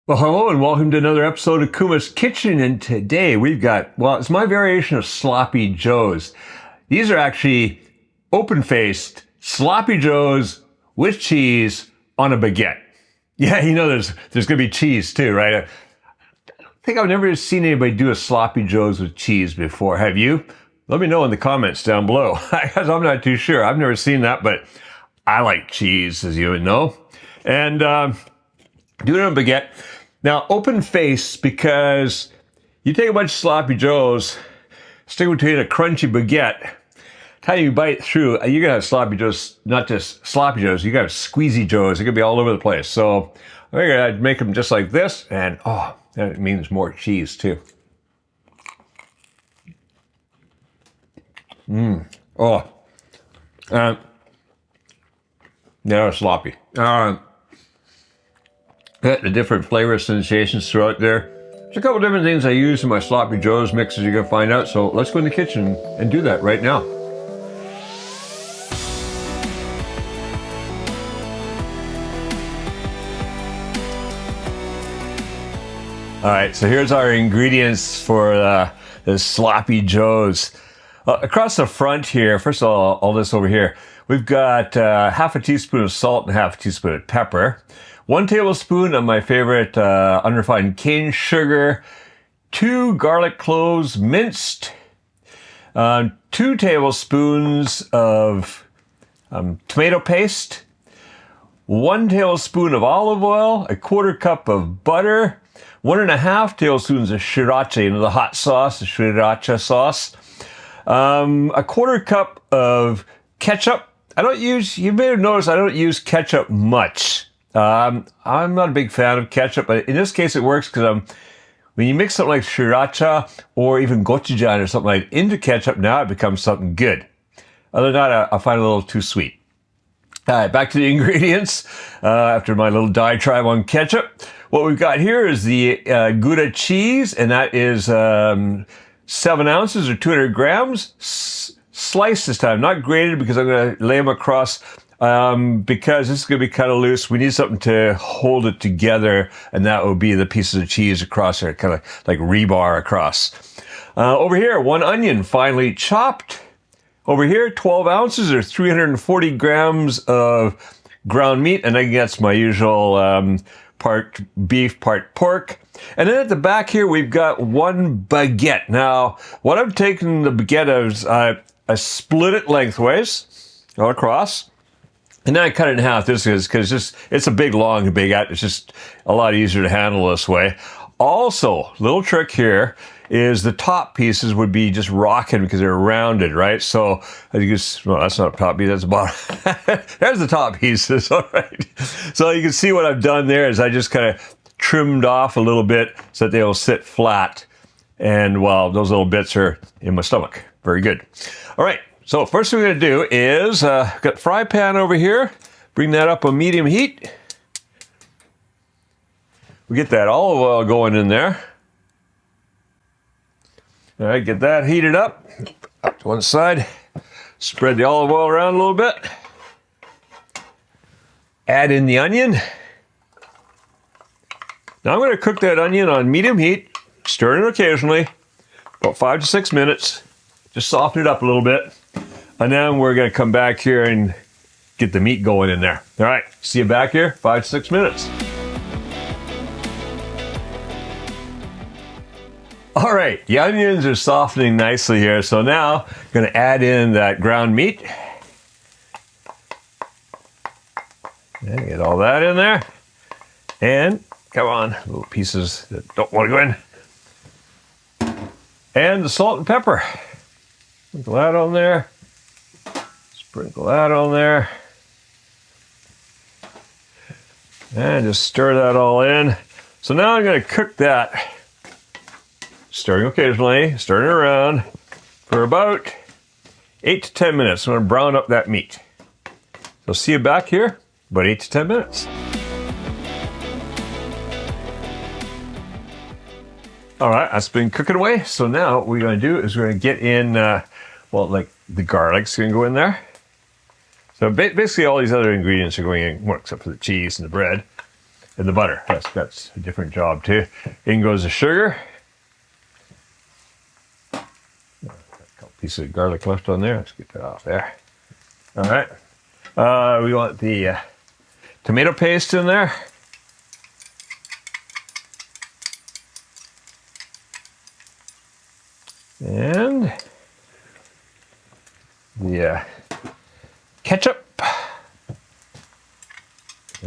Well, hello and welcome to another episode of Kuma's Kitchen. And today we've got, well, it's my variation of sloppy joes. These are actually open-faced sloppy joes with cheese on a baguette. Yeah, you know there's going to be cheese too, right? I think I've never seen anybody do a sloppy joes with cheese before. Have you? Let me know in the comments down below, because I'm not too sure. I've never seen that, but I like cheese, as you would know. And do it on a baguette. Now, open face, because you take a bunch of sloppy joes, stick them between a crunchy baguette. How you bite through, you're gonna have sloppy joes, not just sloppy joes, you got squeezy joes. They're gonna be all over the place. So I figured I'd make them just like this, and oh, that means more cheese too. Oh, they're sloppy. The different flavor sensations throughout there. There's a couple different things I use in my sloppy joes mixes you're gonna find out. So let's go in the kitchen and do that right now. All right, so here's our ingredients for the sloppy joes. Across the front here, first of all this over here, we've got half a teaspoon of salt and half a teaspoon of pepper. 1 tablespoon of my favorite unrefined cane sugar, 2 garlic cloves minced, 2 tablespoons of tomato paste, 1 tablespoon of olive oil, a 1/4 cup of butter, 1.5 tablespoons of Sriracha, you know, the hot sauce, the Sriracha sauce, a 1/4 cup of ketchup. You may have noticed I don't use ketchup much. I'm not a big fan of ketchup, but in this case it works because when you mix something like Sriracha or even gochujang or something like into ketchup, now it becomes something good. Other than that, I find it a little too sweet. All right, back to the ingredients. After my little diatribe on ketchup, what we've got here is the Gouda cheese, and that is 7 ounces or 200 grams. Sliced this time, not grated, because I'm going to lay them across. Because this is going to be kind of loose, we need something to hold it together, and that will be the pieces of cheese across there, kind of like rebar across. Over here, 1 onion finely chopped. Over here, 12 ounces or 340 grams of ground meat, and I guess my usual part beef, part pork. And then at the back here, we've got 1 baguette. Now, what I've taken the baguette is I split it lengthwise, all across. And then I cut it in half. This is because it's a big, long baguette. It's just a lot easier to handle this way. Also, little trick here is the top pieces would be just rocking because they're rounded, right? So as you can, well, that's not top piece, that's the bottom. There's the top pieces, all right. So you can see what I've done there is I just kind of trimmed off a little bit so that they will sit flat. And well, those little bits are in my stomach. Very good. All right. So first thing we're going to do is, got fry pan over here, bring that up on medium heat. We get that olive oil going in there. All right, get that heated up to one side. Spread the olive oil around a little bit. Add in the onion. Now I'm going to cook that onion on medium heat, stirring it occasionally, about 5 to 6 minutes. Just soften it up a little bit. And then we're going to come back here and get the meat going in there. All right, see you back here, 5 to 6 minutes. All right, the onions are softening nicely here. So now I'm going to add in that ground meat. And get all that in there. And come on, little pieces that don't want to go in. And the salt and pepper. Sprinkle that on there. Sprinkle that on there. And just stir that all in. So now I'm going to cook that, stirring occasionally, stirring it around, for about 8 to 10 minutes. I'm going to brown up that meat. So see you back here, about 8 to 10 minutes. All right, that's been cooking away. So now what we're going to do is we're going to get in, well, like the garlic's going to go in there. So basically all these other ingredients are going in, well, except for the cheese and the bread. And the butter, that's a different job too. In goes the sugar. A couple pieces of garlic left on there. Let's get that off there. All right. We want the tomato paste in there. And the ketchup.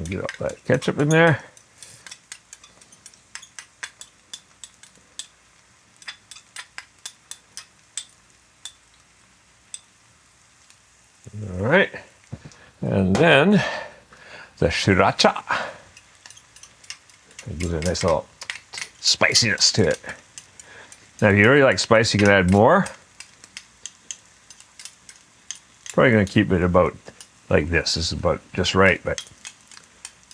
Get all that ketchup in there. All right. And then the Sriracha. It gives it a nice little spiciness to it. Now, if you really like spice, you can add more. Probably going to keep it about like this. This is about just right, but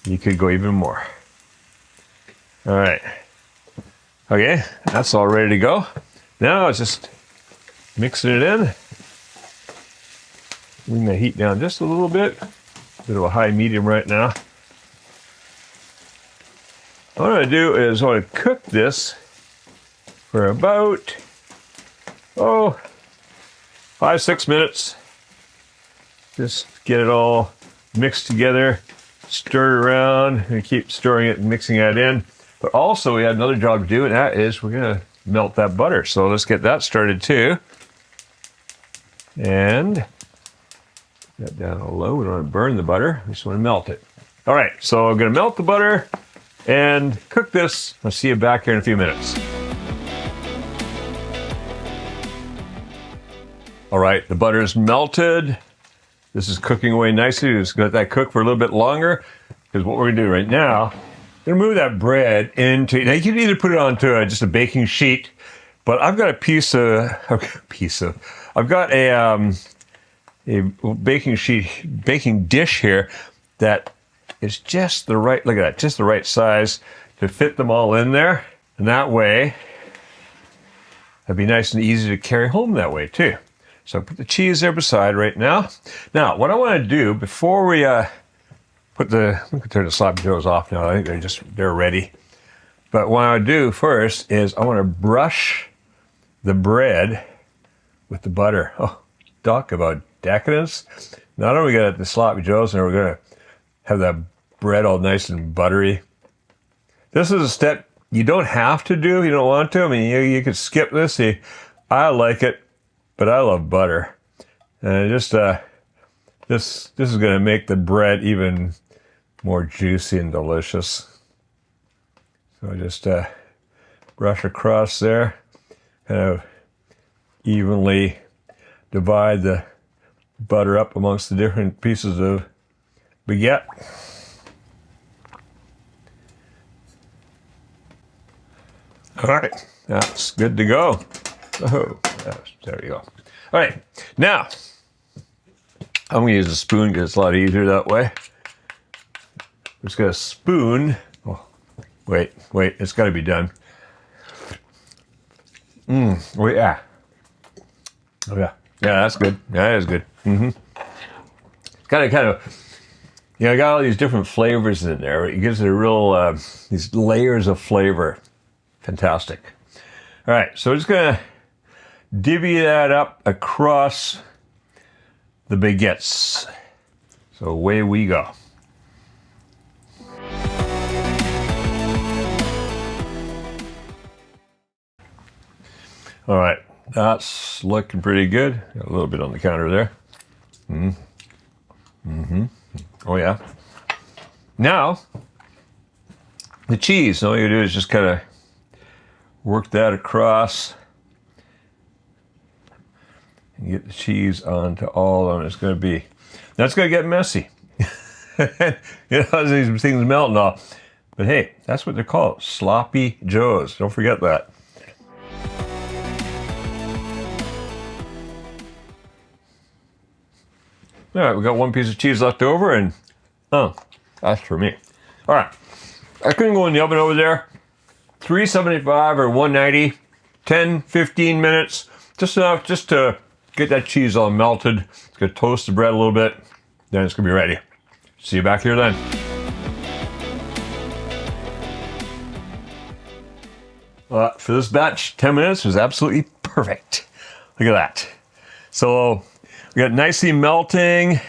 you could go even more. All right. Okay, that's all ready to go. Now it's just mixing it in. Bring the heat down just a little bit. Bit of a high medium right now. What I'm going to do is I want to cook this for about 5-6 minutes. Just get it all mixed together, stir it around, and keep stirring it and mixing that in. But also we have another job to do, and that is we're gonna melt that butter. So let's get that started too. And that down low. We don't want to burn the butter. We just want to melt it. All right, so I'm gonna melt the butter and cook this. I'll see you back here in a few minutes. All right, the butter is melted. This is cooking away nicely. Just let that cook for a little bit longer, because what we're gonna do right now, we're gonna move that bread into, now you can either put it onto just a baking sheet, but I've got I've got a baking dish here that is just the right, look at that, just the right size to fit them all in there. And that way, it'd be nice and easy to carry home that way too. So I put the cheese there beside right now. Now, what I want to do before we we can turn the sloppy joes off now. I think they're ready. But what I do first is I want to brush the bread with the butter. Oh, talk about decadence. Not only gonna get the sloppy joes, and we're gonna have that bread all nice and buttery. This is a step you don't have to do. You don't want to. I mean, you could skip this. See, I like it. But I love butter, and this is going to make the bread even more juicy and delicious. So I just brush across there, kind of evenly divide the butter up amongst the different pieces of baguette. All right, that's good to go. Oh, there we go. All right, now I'm going to use a spoon because it's a lot easier that way. I'm just going to spoon. Oh, wait, it's got to be done. Oh yeah. Oh yeah, that's good. Yeah, that is good. It's kind of, you know, I got all these different flavors in there. It gives it a real these layers of flavor. Fantastic. All right, so we're just going to divvy that up across the baguettes. So away we go. All right, that's looking pretty good. Got a little bit on the counter there. Oh yeah. Now, the cheese, all you do is just kind of work that across. And get the cheese onto all of them. It's going to be, that's going to get messy. You know, these things melting off. But hey, that's what they're called, sloppy joes. Don't forget that. All right, we got one piece of cheese left over, and that's for me. All right, I couldn't go in the oven over there. 375 or 190, 10-15 minutes, just enough just to get that cheese all melted. It's gonna toast the bread a little bit, then it's gonna be ready. See you back here then. For this batch, 10 minutes was absolutely perfect. Look at that. So we got nicely melting,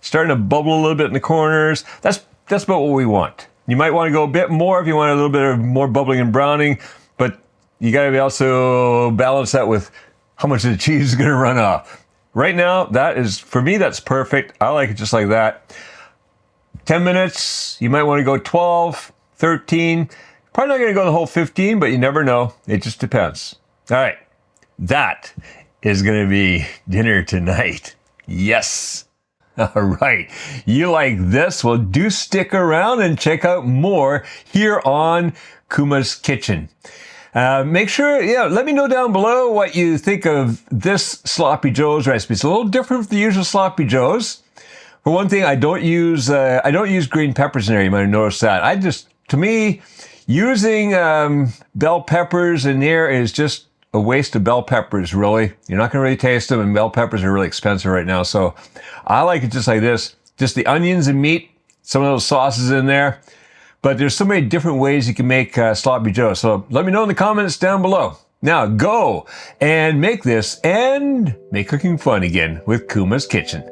starting to bubble a little bit in the corners. That's about what we want. You might want to go a bit more if you want a little bit of more bubbling and browning, but you got to also balance that with how much of the cheese is going to run off. Right now, that is, for me, that's perfect. I like it just like that. 10 minutes, you might want to go 12, 13. Probably not going to go the whole 15, but you never know. It just depends. All right, that is going to be dinner tonight. Yes. All right, you like this? Well, do stick around and check out more here on Kuma's Kitchen. Make sure, let me know down below what you think of this Sloppy Joe's recipe. It's a little different from the usual Sloppy Joe's. For one thing, I don't use green peppers in there. You might have noticed that. To me, using bell peppers in there is just a waste of bell peppers, really. You're not going to really taste them, and bell peppers are really expensive right now. So I like it just like this. Just the onions and meat, some of those sauces in there. But there's so many different ways you can make Sloppy Joe. So let me know in the comments down below. Now go and make this and make cooking fun again with Kuma's Kitchen.